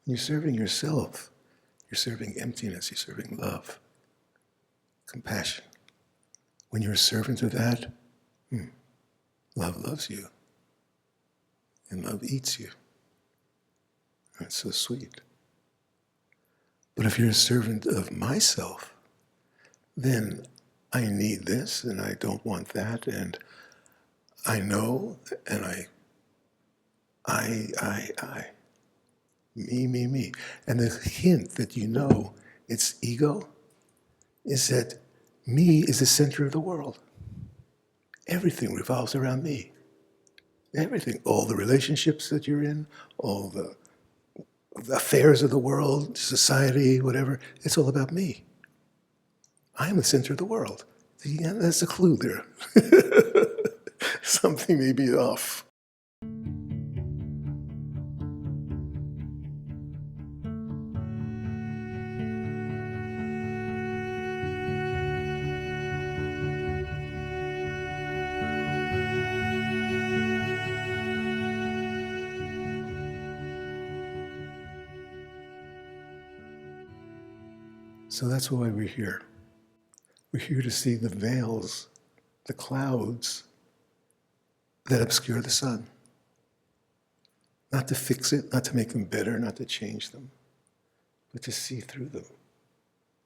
When you're serving yourself, you're serving emptiness, you're serving love, compassion. When you're a servant of that, love loves you, and love eats you. That's so sweet. But if you're a servant of myself, then I need this, and I don't want that, and I know, and me. And the hint that you know it's ego is that me is the center of the world. Everything revolves around me. Everything, all the relationships that you're in, all the affairs of the world, society, whatever, it's all about me. I am the center of the world. Yeah, that's a clue there. Something may be off. So that's why we're here. We're here to see the veils, the clouds that obscure the sun. Not to fix it, not to make them better, not to change them, but to see through them,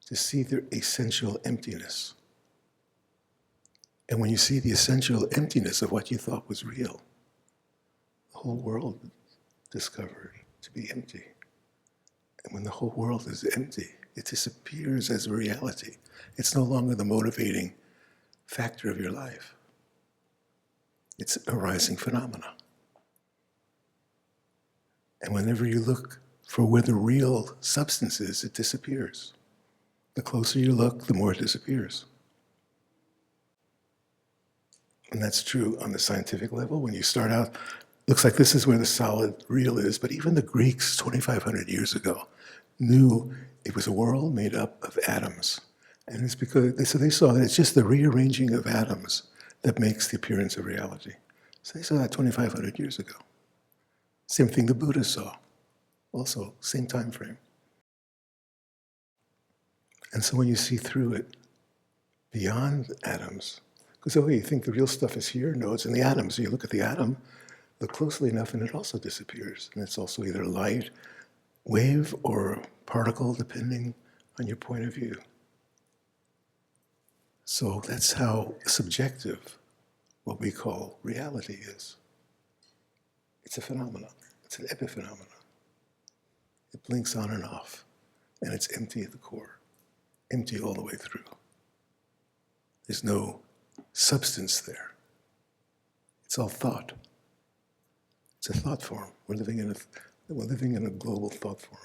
to see their essential emptiness. And when you see the essential emptiness of what you thought was real, the whole world discovered to be empty. And when the whole world is empty, it disappears as a reality. It's no longer the motivating factor of your life. It's a rising phenomena. And whenever you look for where the real substance is, it disappears. The closer you look, the more it disappears. And that's true on the scientific level. When you start out, looks like this is where the solid real is, but even the Greeks 2,500 years ago knew it was a world made up of atoms. And it's because they saw that it's just the rearranging of atoms that makes the appearance of reality. So they saw that 2,500 years ago. Same thing the Buddha saw, also same time frame. And so when you see through it, beyond atoms, because you think the real stuff is here? No, it's in the atom. So you look at the atom, look closely enough, and it also disappears. And it's also either light, wave, or particle, depending on your point of view. So that's how subjective what we call reality is. It's a phenomenon. It's an epiphenomenon. It blinks on and off, and it's empty at the core, empty all the way through. There's no substance there. It's all thought. It's a thought form. We're living in a global thought form.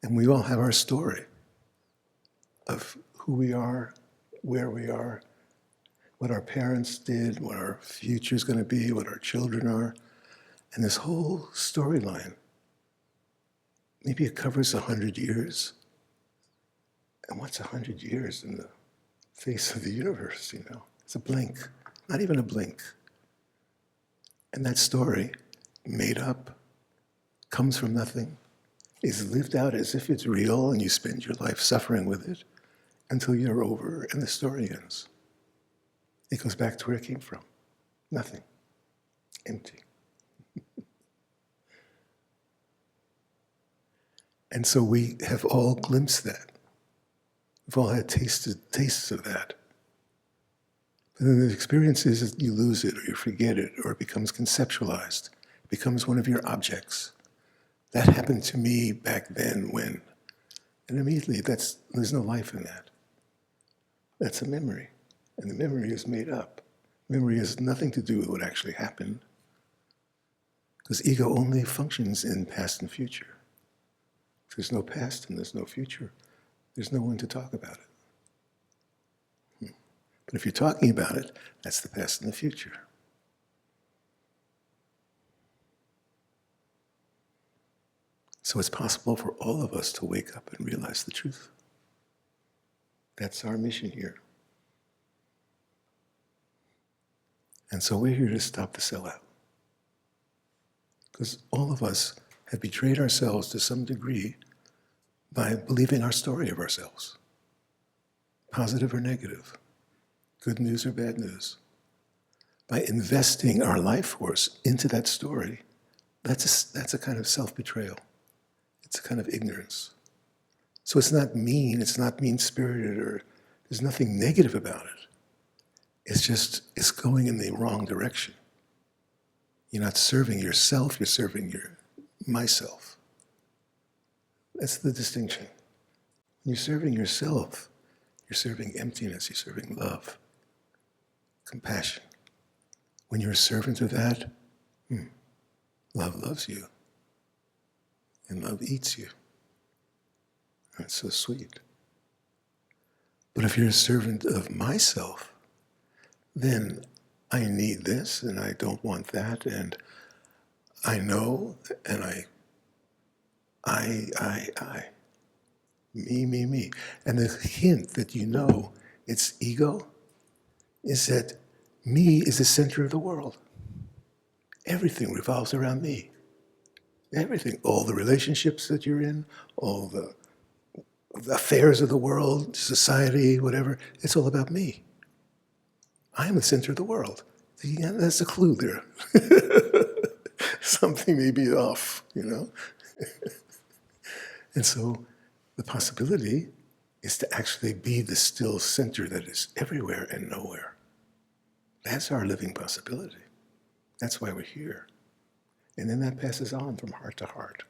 And we all have our story of who we are, where we are, what our parents did, what our future's going to be, what our children are. And this whole storyline, maybe it covers 100 years. And what's 100 years in the face of the universe, It's a blink, not even a blink. And that story, made up, comes from nothing, is lived out as if it's real, and you spend your life suffering with it until you're over and the story ends. It goes back to where it came from. Nothing. Empty. And so we have all glimpsed that. We've all had tastes of that. But then the experience is that you lose it, or you forget it, or it becomes conceptualized. It becomes one of your objects. That happened to me back then when, and immediately there's no life in that. That's a memory. And the memory is made up. Memory has nothing to do with what actually happened, because ego only functions in past and future. If there's no past and there's no future, there's no one to talk about it. But if you're talking about it, that's the past and the future. So it's possible for all of us to wake up and realize the truth. That's our mission here. And so we're here to stop the sellout. Because all of us have betrayed ourselves to some degree by believing our story of ourselves, positive or negative, good news or bad news. By investing our life force into that story, that's a kind of self-betrayal. It's a kind of ignorance. So it's not mean-spirited, or there's nothing negative about it. It's going in the wrong direction. You're not serving yourself, you're serving myself. That's the distinction. When you're serving yourself, you're serving emptiness, you're serving love, compassion. When you're a servant of that, love loves you, and love eats you. That's so sweet. But if you're a servant of myself, then I need this, and I don't want that, and I know, and I, me. And the hint that you know it's ego is that me is the center of the world. Everything revolves around me. Everything, all the relationships that you're in, all the affairs of the world, society, whatever, it's all about me. I am the center of the world. Yeah, that's a clue there. Something may be off, And so the possibility is to actually be the still center that is everywhere and nowhere. That's our living possibility. That's why we're here. And then that passes on from heart to heart.